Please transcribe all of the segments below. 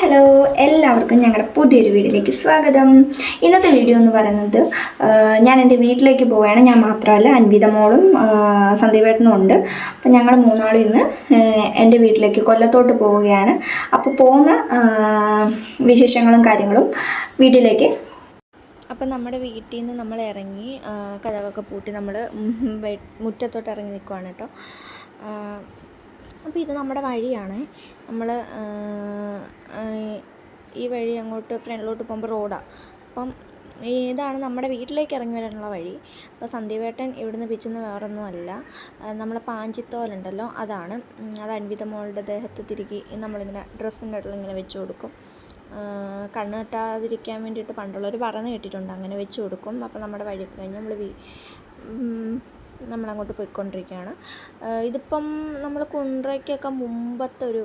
Hello, എല്ലാവർക്കും ഞങ്ങളുടെ പുതിയൊരു വീഡിയോയിലേക്ക് സ്വാഗതം. ഇന്നത്തെ വീഡിയോ എന്ന് പറയുന്നത് ഞാൻ എൻ്റെ വീട്ടിലേക്ക് പോവുകയാണ്. ഞാൻ മാത്രമല്ല, അൻവിത മോളും സന്ദീപേട്ടനും ഉണ്ട്. അപ്പം ഞങ്ങൾ മൂന്നാളും ഇന്ന് എൻ്റെ വീട്ടിലേക്ക് കൊല്ലത്തോട്ട് പോവുകയാണ്. അപ്പോൾ പോകുന്ന വിശേഷങ്ങളും കാര്യങ്ങളും വീട്ടിലേക്ക്. അപ്പം നമ്മുടെ വീട്ടിൽ നിന്ന് നമ്മൾ ഇറങ്ങി കതകൊക്കെ പൂട്ടി നമ്മൾ മുറ്റത്തോട്ട് ഇറങ്ങി നിൽക്കുവാണ് കേട്ടോ. അപ്പോൾ ഇത് നമ്മുടെ വഴിയാണ്. നമ്മൾ ഈ വഴി അങ്ങോട്ട് ഫ്രണ്ടിലോട്ട് പോകുമ്പോൾ റോഡാണ്. അപ്പം ഇതാണ് നമ്മുടെ വീട്ടിലേക്ക് ഇറങ്ങി വരാനുള്ള വഴി. അപ്പോൾ സന്ദീപേട്ടൻ ഇവിടുന്ന് പിച്ചുന്ന വേറൊന്നുമല്ല, നമ്മളെ പാഞ്ചിത്തോലുണ്ടല്ലോ അതാണ്. അത് അൻവിത മോളുടെ ദേഹത്ത് തിരികെ നമ്മളിങ്ങനെ ഡ്രസ്സിൻ്റെ ഇടയിൽ ഇങ്ങനെ വെച്ച് കൊടുക്കും. കണ്ണ് കെട്ടാതിരിക്കാൻ വേണ്ടിയിട്ട് പണ്ടുള്ളവർ പറഞ്ഞു കേട്ടിട്ടുണ്ട്, അങ്ങനെ വെച്ച് കൊടുക്കും. അപ്പോൾ നമ്മുടെ വഴി കഴിഞ്ഞ് നമ്മളങ്ങോട്ട് പോയിക്കൊണ്ടിരിക്കുകയാണ്. ഇതിപ്പം നമ്മൾ കുണ്ട്രയ്ക്കൊക്കെ മുമ്പത്തെ ഒരു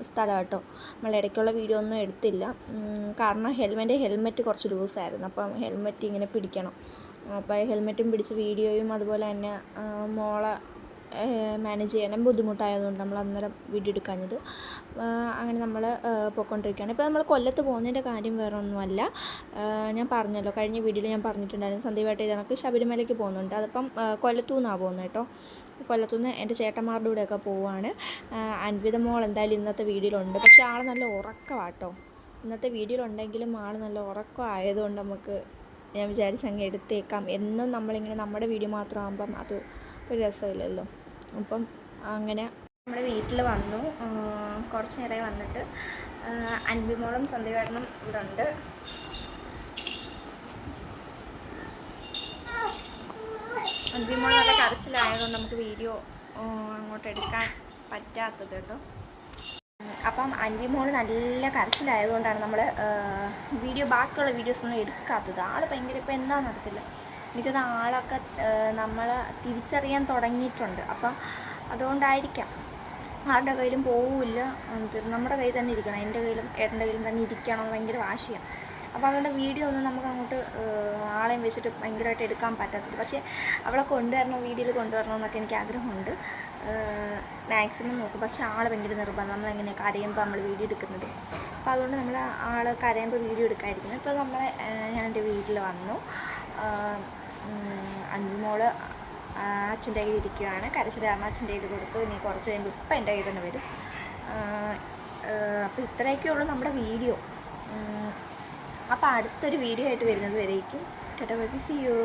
സ്ഥലം കേട്ടോ. നമ്മൾ ഇടയ്ക്കുള്ള വീഡിയോ ഒന്നും എടുത്തില്ല, കാരണം ഹെൽമെറ്റ് കുറച്ച് ലൂസായിരുന്നു. അപ്പം ഹെൽമെറ്റ് ഇങ്ങനെ പിടിക്കണം. അപ്പോൾ ഹെൽമെറ്റും പിടിച്ച് വീഡിയോയും അതുപോലെ തന്നെ മോളെ മാനേജ് ചെയ്യാനും ബുദ്ധിമുട്ടായതുകൊണ്ട് നമ്മൾ അന്നേരം വീഡിയോ എടുക്കാഞ്ഞത്. അങ്ങനെ നമ്മൾ പോയിക്കൊണ്ടിരിക്കുകയാണ്. ഇപ്പോൾ നമ്മൾ കൊല്ലത്ത് പോകുന്നതിൻ്റെ കാര്യം വേറെ ഒന്നുമല്ല. ഞാൻ പറഞ്ഞല്ലോ, കഴിഞ്ഞ വീഡിയോയിൽ ഞാൻ പറഞ്ഞിട്ടുണ്ടായിരുന്നു, സന്ദീപേട്ട നമുക്ക് ശബരിമലയ്ക്ക് പോകുന്നുണ്ട്. അതിപ്പം കൊല്ലത്തു നിന്നാണ് പോകുന്നത് കേട്ടോ. കൊല്ലത്തുനിന്ന് എൻ്റെ ചേട്ടന്മാരുടെ കൂടെയൊക്കെ പോവുകയാണ്. അൻവിത മോൾ എന്തായാലും ഇന്നത്തെ വീഡിയോയിലുണ്ട്. പക്ഷേ ആൾ നല്ല ഉറക്കമാട്ടോ. ഇന്നത്തെ വീഡിയോയിലുണ്ടെങ്കിലും ആൾ നല്ല ഉറക്കമായതുകൊണ്ട് നമുക്ക് ഞാൻ വിചാരിച്ചങ്ങ് എടുത്തേക്കാം. എന്നും നമ്മളിങ്ങനെ നമ്മുടെ വീഡിയോ മാത്രം ആകുമ്പം അത് ഒരു രസമില്ലല്ലോ. അപ്പം അങ്ങനെ നമ്മുടെ വീട്ടിൽ വന്നു. കുറച്ച് നേരമായി വന്നിട്ട്. അൻവിമോളും സന്ദീപേട്ടനും ഇവിടെ ഉണ്ട്. അൻവിമോൾ നല്ല കരച്ചിലായതുകൊണ്ട് നമുക്ക് വീഡിയോ അങ്ങോട്ട് എടുക്കാൻ പറ്റാത്തത് കേട്ടോ. അപ്പം അൻവിമോൾ നല്ല കരച്ചിലായതുകൊണ്ടാണ് നമ്മൾ ബാക്കിയുള്ള വീഡിയോസൊന്നും എടുക്കാത്തത്. ആൾ ഭയങ്കര ഇപ്പം എന്താണെന്ന് അറിയത്തില്ല, എനിക്കത് ആളൊക്കെ നമ്മൾ തിരിച്ചറിയാൻ തുടങ്ങിയിട്ടുണ്ട്. അപ്പം അതുകൊണ്ടായിരിക്കാം ആരുടെ കയ്യിലും പോവില്ല, നമ്മുടെ കയ്യിൽ തന്നെ ഇരിക്കണം. എൻ്റെ കയ്യിലും ഏട്ടൻ്റെ കയ്യിലും തന്നെ ഇരിക്കണം എന്ന് ഭയങ്കര വാശിയാണ്. അപ്പോൾ അതുകൊണ്ട് വീഡിയോ ഒന്നും നമുക്ക് അങ്ങോട്ട് ആളെയും വെച്ചിട്ട് ഭയങ്കരമായിട്ട് എടുക്കാൻ പറ്റാത്തത്. പക്ഷേ അവളെ കൊണ്ടുവരണം, വീഡിയോയിൽ കൊണ്ടുവരണം എന്നൊക്കെ എനിക്ക് ആഗ്രഹമുണ്ട്. മാക്സിമം നോക്കും. പക്ഷേ ആൾ ഭയങ്കര നിർബന്ധം, നമ്മളെങ്ങനെ കരയുമ്പോൾ നമ്മൾ വീഡിയോ എടുക്കുന്നത്. അപ്പോൾ അതുകൊണ്ട് നമ്മൾ ആൾ കരയുമ്പോൾ വീഡിയോ എടുക്കാതിരിക്കുന്നത്. ഇപ്പോൾ ഞാൻ എൻ്റെ വീട്ടിൽ വന്നു. അൻവിമോള് അച്ഛൻ്റെ കയ്യിൽ ഇരിക്കുകയാണ്. കരച്ചിൽ കാരണം അച്ഛൻ്റെ കയ്യിൽ കൊടുത്തു. ഇനി കുറച്ച് കഴിയുമ്പോൾ ഇപ്പം എൻ്റെ കയ്യിൽ തന്നെ വരും. അപ്പോൾ ഇത്രയൊക്കെ ഉള്ളൂ നമ്മുടെ വീഡിയോ. അപ്പോൾ അടുത്തൊരു വീഡിയോ ആയിട്ട് വരുന്നത് വരേക്കും tata bye bye, see U.